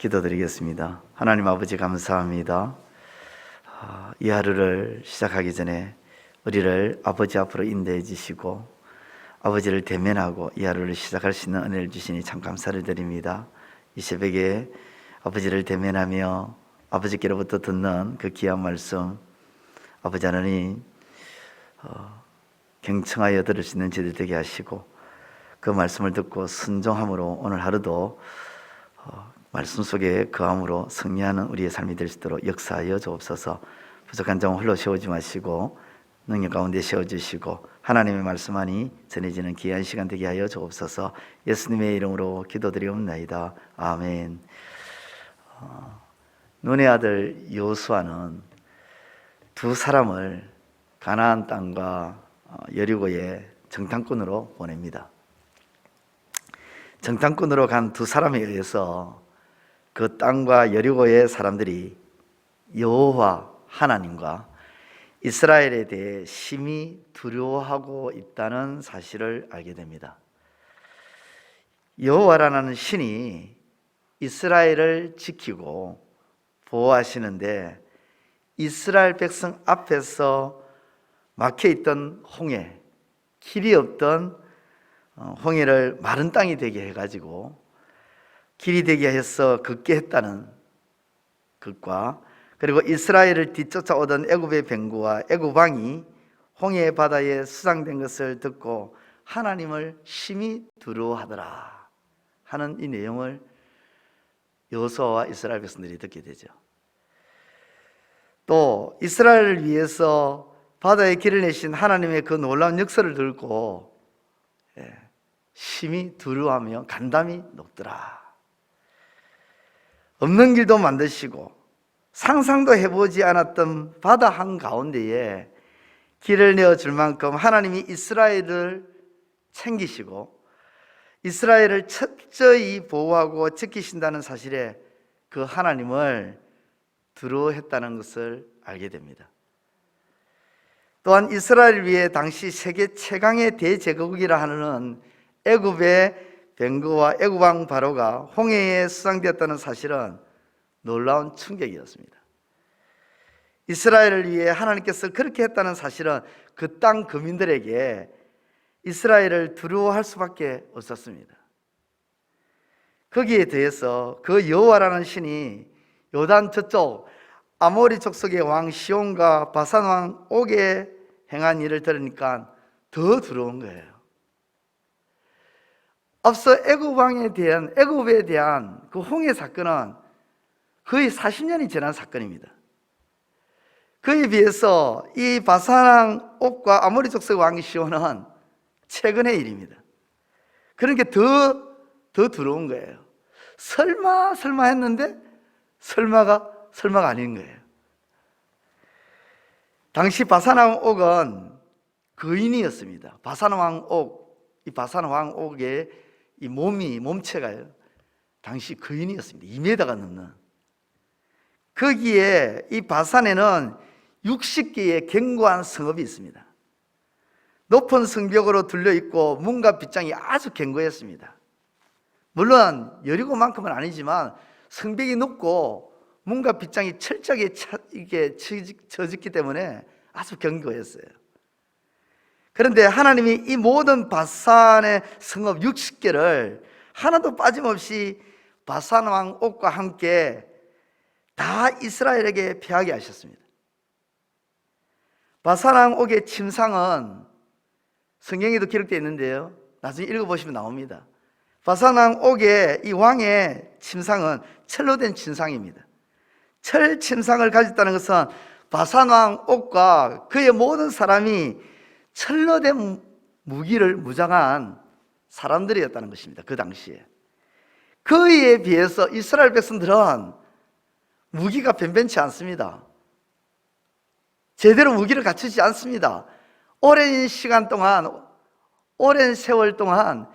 기도드리겠습니다. 하나님 아버지 감사합니다. 이 하루를 시작하기 전에 우리를 아버지 앞으로 인도해 주시고 아버지를 대면하고 이 하루를 시작할 수 있는 은혜를 주시니 참 감사를 드립니다. 이 새벽에 아버지를 대면하며 아버지께로부터 듣는 그 귀한 말씀, 아버지 하나님 경청하여 들을 수 있는 저희들 되게 하시고 그 말씀을 듣고 순종함으로 오늘 하루도 말씀 속에 거함으로 승리하는 우리의 삶이 될 수 있도록 역사하여 주옵소서. 부족한 점 홀로 세우지 마시고 능력 가운데 세워주시고 하나님의 말씀만이 전해지는 귀한 시간 되게 하여 주옵소서. 예수님의 이름으로 기도드리옵나이다. 아멘. 눈의 아들 여호수아는 두 사람을 가나안 땅과 여리고의 정탐꾼으로 보냅니다. 정탐꾼으로 간 두 사람에 의해서 그 땅과 여리고의 사람들이 여호와 하나님과 이스라엘에 대해 심히 두려워하고 있다는 사실을 알게 됩니다. 여호와라는 신이 이스라엘을 지키고 보호하시는데 이스라엘 백성 앞에서 막혀있던 홍해, 길이 없던 홍해를 마른 땅이 되게 해가지고 길이 되게 해서 걷게 했다는 것과 그리고 이스라엘을 뒤쫓아오던 애굽의 병거와 애굽 왕이 홍해 바다에 수상된 것을 듣고 하나님을 심히 두려워하더라 하는 이 내용을 여호수아와 이스라엘 백성들이 듣게 되죠. 또 이스라엘을 위해서 바다에 길을 내신 하나님의 그 놀라운 역사를 듣고 심히 두려워하며 간담이 높더라. 없는 길도 만드시고 상상도 해보지 않았던 바다 한가운데에 길을 내어줄 만큼 하나님이 이스라엘을 챙기시고 이스라엘을 철저히 보호하고 지키신다는 사실에 그 하나님을 두려워했다는 것을 알게 됩니다. 또한 이스라엘을 위해 당시 세계 최강의 대제국이라 하는 애굽의 병거와 애굽 왕 바로가 홍해에 수상되었다는 사실은 놀라운 충격이었습니다. 이스라엘을 위해 하나님께서 그렇게 했다는 사실은 그 땅 거민들에게 이스라엘을 두려워할 수밖에 없었습니다. 거기에 대해서 그 여호와라는 신이 요단 저쪽 아모리 족속의 왕 시온과 바산 왕 옥에 행한 일을 들으니까 더 두려운 거예요. 앞서 애굽에 대한 그 홍해 사건은 거의 40년이 지난 사건입니다. 그에 비해서 이 바산 왕 옥과 아모리 족속 왕 시온은 최근의 일입니다. 그러니까 더 두려운 거예요. 설마 했는데 설마가 아닌 거예요. 당시 바산 왕 옥은 거인이었습니다. 바산 왕 옥의 이 몸체가요, 당시 거인이었습니다. 2m가 넘는. 거기에 이 바산에는 60개의 견고한 성읍이 있습니다. 높은 성벽으로 둘러있고 문과 빗장이 아주 견고했습니다. 물론 여리고만큼은 아니지만 성벽이 높고 문과 빗장이 철저하게 쳐졌기 때문에 아주 견고했어요. 그런데 하나님이 이 모든 바산의 성읍 60개를 하나도 빠짐없이 바산 왕 옥과 함께 다 이스라엘에게 패하게 하셨습니다. 바산 왕 옥의 침상은 성경에도 기록되어 있는데요, 나중에 읽어보시면 나옵니다. 바산 왕 옥의 이 왕의 침상은 철로 된 침상입니다. 철 침상을 가졌다는 것은 바산 왕 옥과 그의 모든 사람이 철로 된 무기를 무장한 사람들이었다는 것입니다. 그 당시에. 그에 비해서 이스라엘 백성들은 무기가 변변치 않습니다. 제대로 무기를 갖추지 않습니다. 오랜 세월 동안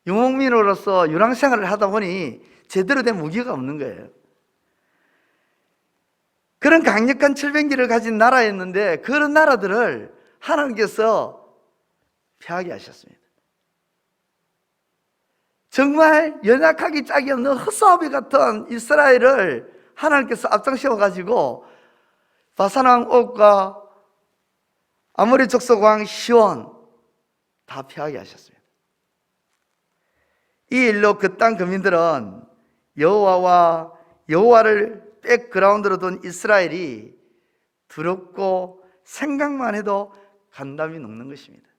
유목민으로서 유랑생활을 하다 보니 제대로 된 무기가 없는 거예요. 그런 강력한 철병기를 가진 나라였는데 그런 나라들을 하나님께서 패하게 하셨습니다. 정말 연약하기 짝이 없는 허수아비 같은 이스라엘을 하나님께서 앞장세워 가지고 바산 왕 옥과 아모리 족속 왕 시온 다 피하게 하셨습니다. 이 일로 그 땅 거민들은 여호와를 백그라운드로 둔 이스라엘이 두렵고 생각만 해도 간담이 녹는 것입니다.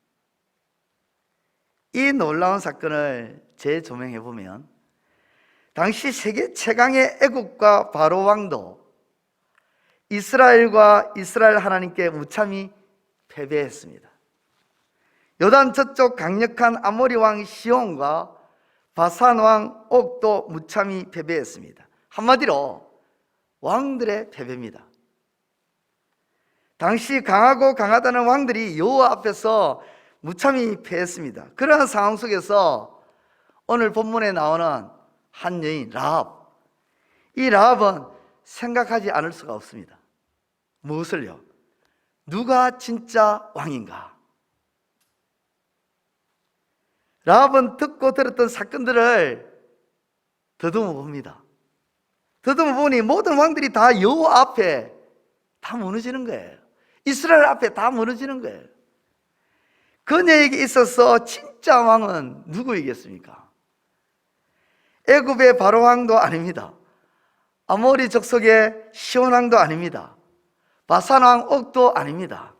이 놀라운 사건을 재조명해 보면 당시 세계 최강의 애국과 바로 왕도 이스라엘과 이스라엘 하나님께 무참히 패배했습니다. 요단 저쪽 강력한 아모리 왕 시온과 바산 왕 옥도 무참히 패배했습니다. 한마디로 왕들의 패배입니다. 당시 강하고 강하다는 왕들이 여호와 앞에서 무참히 패했습니다. 그러한 상황 속에서 오늘 본문에 나오는 한 여인 라합, 이 라합은 생각하지 않을 수가 없습니다. 무엇을요? 누가 진짜 왕인가? 라합은 듣고 들었던 사건들을 더듬어 봅니다. 더듬어 보니 모든 왕들이 다 여호와 앞에 다 무너지는 거예요. 이스라엘 앞에 다 무너지는 거예요. 그녀에게 있어서 진짜 왕은 누구이겠습니까? 애굽의 바로 왕도 아닙니다. 아모리 족속의 시온 왕도 아닙니다. 바산 왕 옥도 아닙니다.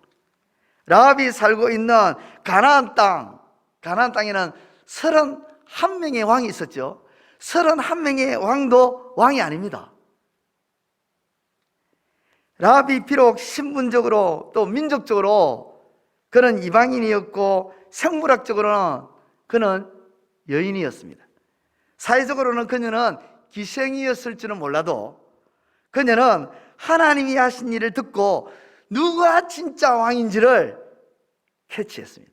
라합이 살고 있는 가나안 땅에는 31명의 왕이 있었죠. 31명의 왕도 왕이 아닙니다. 라합이 비록 신분적으로 또 민족적으로 그는 이방인이었고 생물학적으로는 그는 여인이었습니다. 사회적으로는 그녀는 기생이었을지는 몰라도 그녀는 하나님이 하신 일을 듣고 누가 진짜 왕인지를 캐치했습니다.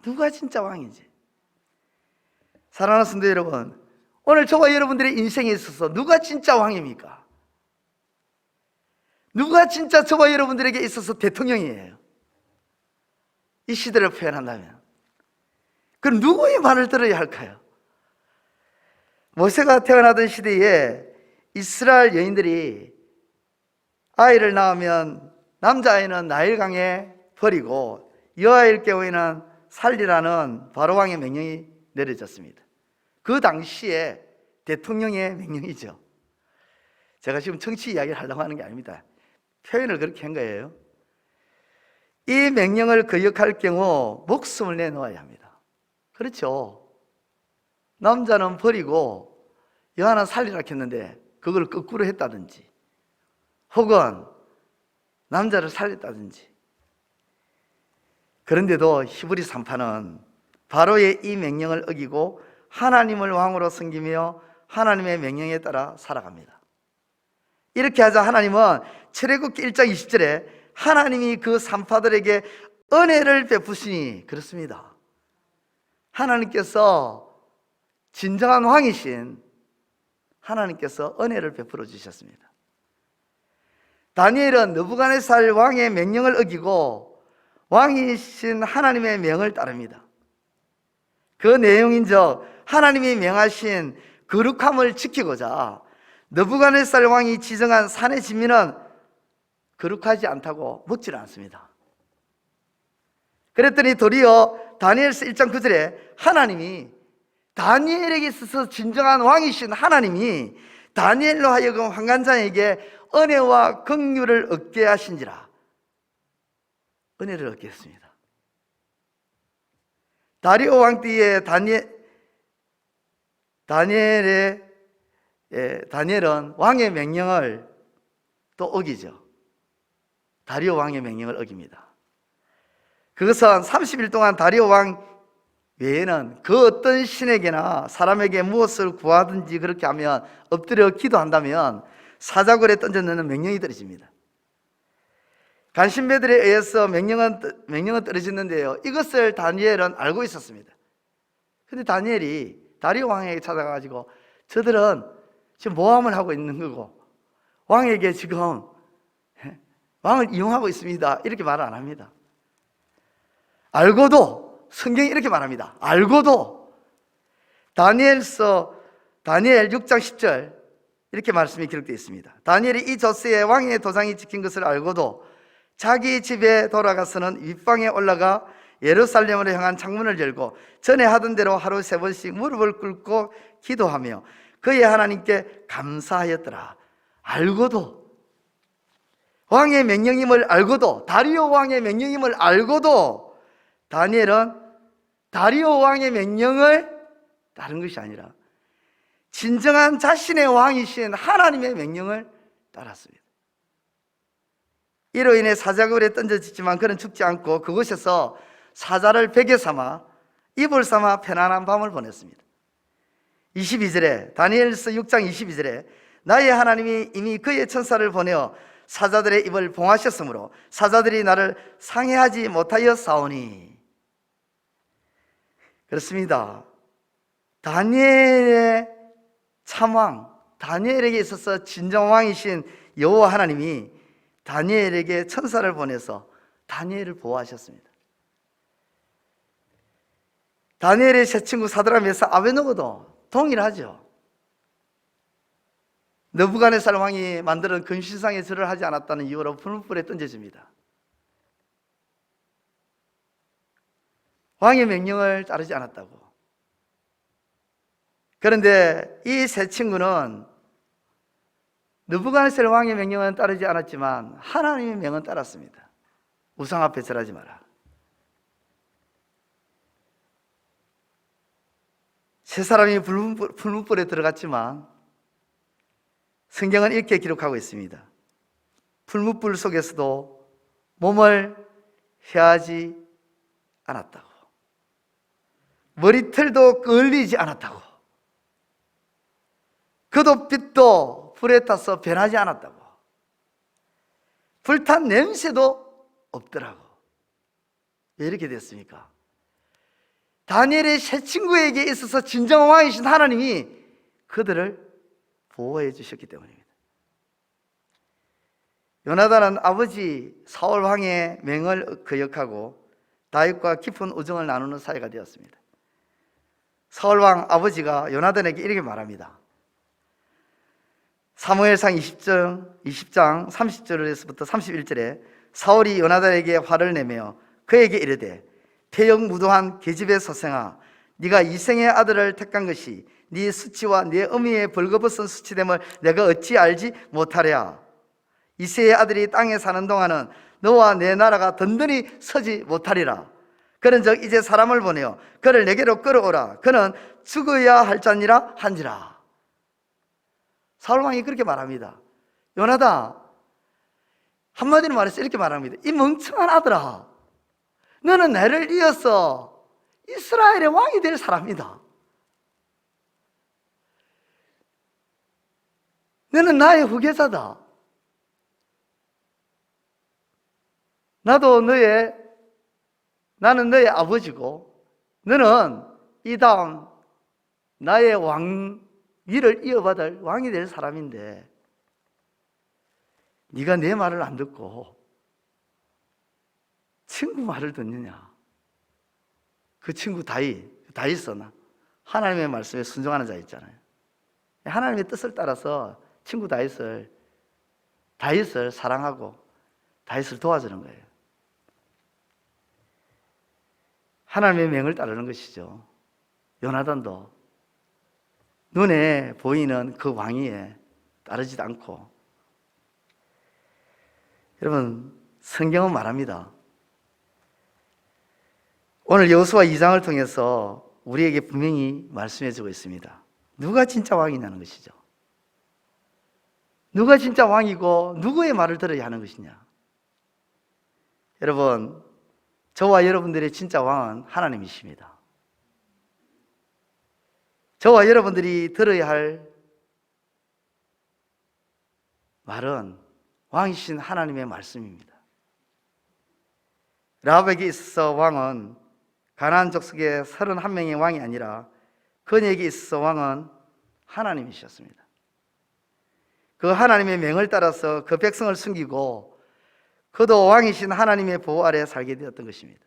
누가 진짜 왕인지. 사랑하는 성도 여러분, 오늘 저와 여러분들의 인생에 있어서 누가 진짜 왕입니까? 누가 진짜 저와 여러분들에게 있어서 대통령이에요? 이 시대를 표현한다면 그럼 누구의 말을 들어야 할까요? 모세가 태어나던 시대에 이스라엘 여인들이 아이를 낳으면 남자아이는 나일강에 버리고 여아일 경우에는 살리라는 바로왕의 명령이 내려졌습니다. 그 당시에 대통령의 명령이죠. 제가 지금 정치 이야기를 하려고 하는 게 아닙니다. 표현을 그렇게 한 거예요. 이 명령을 거역할 경우 목숨을 내놓아야 합니다. 그렇죠. 남자는 버리고 여아는 살리라 했는데 그걸 거꾸로 했다든지 혹은 남자를 살렸다든지. 그런데도 히브리 산파는 바로의 이 명령을 어기고 하나님을 왕으로 섬기며 하나님의 명령에 따라 살아갑니다. 이렇게 하자 하나님은 출애굽기 1장 20절에 하나님이 그 산파들에게 은혜를 베푸시니 그렇습니다. 하나님께서 진정한 왕이신 하나님께서 은혜를 베풀어 주셨습니다. 다니엘은 느부갓네살 왕의 명령을 어기고 왕이신 하나님의 명을 따릅니다. 그 내용인즉 하나님이 명하신 거룩함을 지키고자 느부갓네살 왕이 지정한 산의 진미는 거룩하지 않다고 먹지를 않습니다. 그랬더니 도리어 다니엘서 1장 9절에 하나님이 다니엘에게 있어서 진정한 왕이신 하나님이 다니엘로 하여금 환관장에게 은혜와 긍휼을 얻게 하신지라. 은혜를 얻게 했습니다. 다리오 왕 때에 다니엘은 왕의 명령을 또 어기죠. 다리오 왕의 명령을 어깁니다. 그것은 30일 동안 다리오 왕 외에는 그 어떤 신에게나 사람에게 무엇을 구하든지 그렇게 하면 엎드려 기도한다면 사자굴에 던져 넣는 명령이 떨어집니다. 간신배들에 의해서 명령은 떨어졌는데요, 이것을 다니엘은 알고 있었습니다. 그런데 다니엘이 다리오 왕에게 찾아가가지고 저들은 지금 모함을 하고 있는 거고 왕에게 지금 왕을 이용하고 있습니다, 이렇게 말을 안 합니다. 알고도 성경이 이렇게 말합니다. 알고도 다니엘 6장 10절 이렇게 말씀이 기록되어 있습니다. 다니엘이 이 젖새에 왕의 도장이 찍힌 것을 알고도 자기 집에 돌아가서는 윗방에 올라가 예루살렘으로 향한 창문을 열고 전에 하던 대로 하루 3번씩 무릎을 꿇고 기도하며 그의 하나님께 감사하였더라. 알고도, 왕의 명령임을 알고도, 다리오 왕의 명령임을 알고도 다니엘은 다리오 왕의 명령을 따른 것이 아니라 진정한 자신의 왕이신 하나님의 명령을 따랐습니다. 이로 인해 사자굴에 던져졌지만 그는 죽지 않고 그곳에서 사자를 베개 삼아 이불 삼아 편안한 밤을 보냈습니다. 22절에 다니엘서 6장 22절에 나의 하나님이 이미 그의 천사를 보내어 사자들의 입을 봉하셨으므로 사자들이 나를 상해하지 못하여 싸우니. 그렇습니다. 다니엘의 참왕, 다니엘에게 있어서 진정왕이신 여호와 하나님이 다니엘에게 천사를 보내서 다니엘을 보호하셨습니다. 다니엘의 새 친구 사드락 메삭 아베노고도 동일하죠. 느부갓네살 왕이 만드는 금신상에 절을 하지 않았다는 이유로 불문불에 던져집니다. 왕의 명령을 따르지 않았다고. 그런데 이 새 친구는 느부갓네살 왕의 명령은 따르지 않았지만 하나님의 명은 따랐습니다. 우상 앞에 절하지 마라. 세 사람이 불문불에 들어갔지만 성경은 이렇게 기록하고 있습니다. 불문불 속에서도 몸을 헤하지 않았다고, 머리털도 끌리지 않았다고, 그도 빛도 불에 타서 변하지 않았다고, 불탄 냄새도 없더라고. 왜 이렇게 됐습니까? 다니엘의 새 친구에게 있어서 진정한 왕이신 하나님이 그들을 보호해 주셨기 때문입니다. 요나단은 아버지 사울 왕의 명을 거역하고 다윗과 깊은 우정을 나누는 사이가 되었습니다. 사울 왕 아버지가 요나단에게 이렇게 말합니다. 사무엘상 20장 30절에서부터 31절에 사울이 요나단에게 화를 내며 그에게 이르되 태역무도한 계집의 소생아, 네가 이생의 아들을 택한 것이 네 수치와 네 어미의 벌거벗은 수치됨을 내가 어찌 알지 못하랴. 이새의 아들이 땅에 사는 동안은 너와 내 나라가 든든히 서지 못하리라. 그런즉 이제 사람을 보내어 그를 내게로 끌어오라. 그는 죽어야 할 자니라 한지라. 사울왕이 그렇게 말합니다. 요나단, 한마디로 말해서 이렇게 말합니다. 이 멍청한 아들아, 너는 나를 이어서 이스라엘의 왕이 될 사람이다. 너는 나의 후계자다. 나는 너의 아버지고 너는 이 다음 나의 위를 이어받을 왕이 될 사람인데 네가 내 말을 안 듣고 친구 말을 듣느냐. 그 친구 다윗은 하나님의 말씀에 순종하는 자 있잖아요. 하나님의 뜻을 따라서 친구 다윗을 사랑하고 다윗을 도와주는 거예요. 하나님의 명을 따르는 것이죠. 요나단도 눈에 보이는 그 왕위에 따르지도 않고. 여러분, 성경은 말합니다. 오늘 여호수아 2장을 통해서 우리에게 분명히 말씀해 주고 있습니다. 누가 진짜 왕이냐는 것이죠. 누가 진짜 왕이고 누구의 말을 들어야 하는 것이냐. 여러분, 저와 여러분들의 진짜 왕은 하나님이십니다. 저와 여러분들이 들어야 할 말은 왕이신 하나님의 말씀입니다. 라합에게 있어서 왕은 가나안 족속의 31명의 왕이 아니라 그녀에게 있어서 왕은 하나님이셨습니다. 그 하나님의 명을 따라서 그 백성을 숨기고 그도 왕이신 하나님의 보호 아래 살게 되었던 것입니다.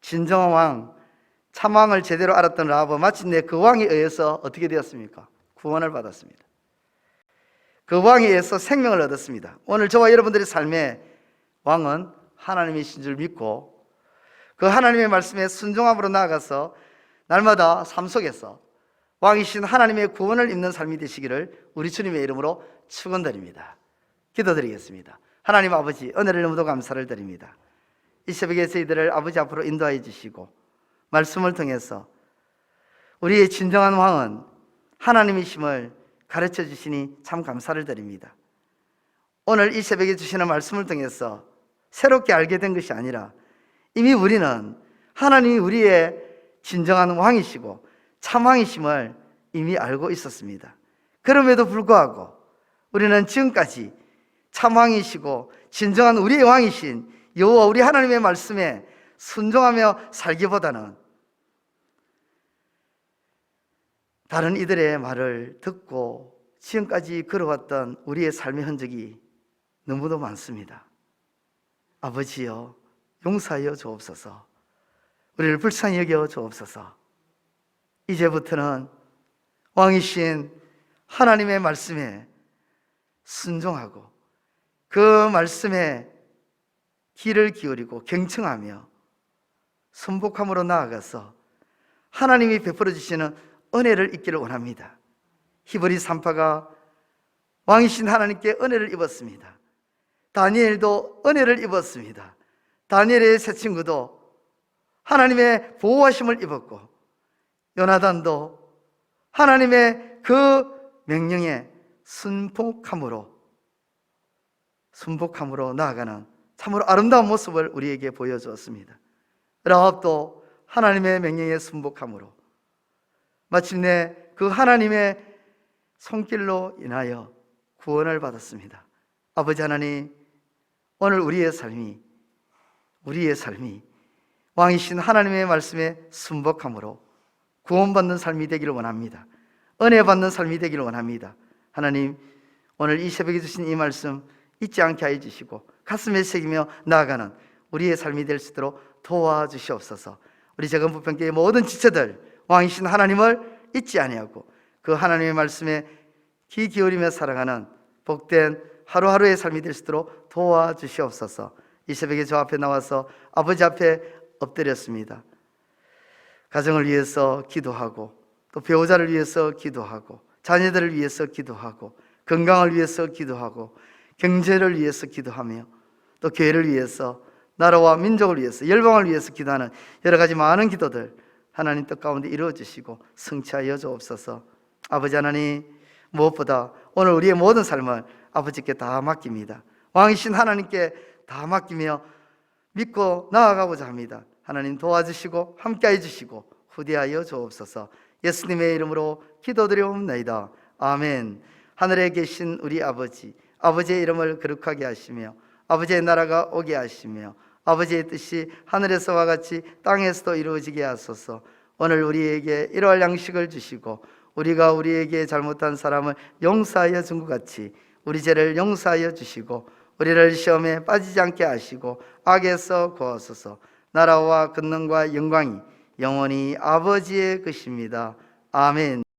진정한 왕, 참왕을 제대로 알았던 라합은 마침내 그 왕에 의해서 어떻게 되었습니까? 구원을 받았습니다. 그 왕에 의해서 생명을 얻었습니다. 오늘 저와 여러분들의 삶에 왕은 하나님이신 줄 믿고 그 하나님의 말씀에 순종함으로 나아가서 날마다 삶 속에서 왕이신 하나님의 구원을 입는 삶이 되시기를 우리 주님의 이름으로 축원드립니다. 기도드리겠습니다. 하나님 아버지, 은혜를 너무도 감사를 드립니다. 이 새벽에 저희들을 아버지 앞으로 인도하여 주시고 말씀을 통해서 우리의 진정한 왕은 하나님이심을 가르쳐 주시니 참 감사를 드립니다. 오늘 이 새벽에 주시는 말씀을 통해서 새롭게 알게 된 것이 아니라 이미 우리는 하나님이 우리의 진정한 왕이시고 참 왕이심을 이미 알고 있었습니다. 그럼에도 불구하고 우리는 지금까지 참 왕이시고 진정한 우리의 왕이신 여호와 우리 하나님의 말씀에 순종하며 살기보다는 다른 이들의 말을 듣고 지금까지 걸어왔던 우리의 삶의 흔적이 너무도 많습니다. 아버지여, 용서하여 주옵소서. 우리를 불쌍히 여겨 주옵소서. 이제부터는 왕이신 하나님의 말씀에 순종하고 그 말씀에 귀를 기울이고 경청하며 순복함으로 나아가서 하나님이 베풀어 주시는 은혜를 입기를 원합니다. 히브리 산파가 왕이신 하나님께 은혜를 입었습니다. 다니엘도 은혜를 입었습니다. 다니엘의 세 친구도 하나님의 보호하심을 입었고 요나단도 하나님의 그 명령에 순복함으로 나아가는 참으로 아름다운 모습을 우리에게 보여주었습니다. 라합도 하나님의 명령에 순복함으로 마침내 그 하나님의 손길로 인하여 구원을 받았습니다. 아버지 하나님, 오늘 우리의 삶이 왕이신 하나님의 말씀에 순복함으로 구원받는 삶이 되기를 원합니다. 은혜 받는 삶이 되기를 원합니다. 하나님, 오늘 이 새벽에 주신 이 말씀 잊지 않게 하여 주시고 가슴에 새기며 나아가는 우리의 삶이 될 수 있도록 도와주시옵소서. 우리 작은 부평교회 모든 지체들 왕이신 하나님을 잊지 아니하고 그 하나님의 말씀에 귀 기울이며 살아가는 복된 하루하루의 삶이 될 수 있도록 도와주시옵소서. 이 새벽에 저 앞에 나와서 아버지 앞에 엎드렸습니다. 가정을 위해서 기도하고 또 배우자를 위해서 기도하고 자녀들을 위해서 기도하고 건강을 위해서 기도하고 경제를 위해서 기도하며 또 교회를 위해서 나라와 민족을 위해서 열방을 위해서 기도하는 여러 가지 많은 기도들 하나님 뜻 가운데 이루어 주시고 성취하여 주옵소서. 아버지 하나님, 무엇보다 오늘 우리의 모든 삶을 아버지께 다 맡깁니다. 왕이신 하나님께 다 맡기며 믿고 나아가고자 합니다. 하나님 도와주시고 함께해 주시고 후대하여 주옵소서. 예수님의 이름으로 기도드리옵나이다. 아멘. 하늘에 계신 우리 아버지, 아버지의 이름을 거룩하게 하시며 아버지의 나라가 오게 하시며 아버지의 뜻이 하늘에서와 같이 땅에서도 이루어지게 하소서. 오늘 우리에게 일용할 양식을 주시고 우리가 우리에게 잘못한 사람을 용서하여 준 것 같이 우리 죄를 용서하여 주시고 우리를 시험에 빠지지 않게 하시고 악에서 구하소서. 나라와 권능과 영광이 영원히 아버지의 것입니다. 아멘.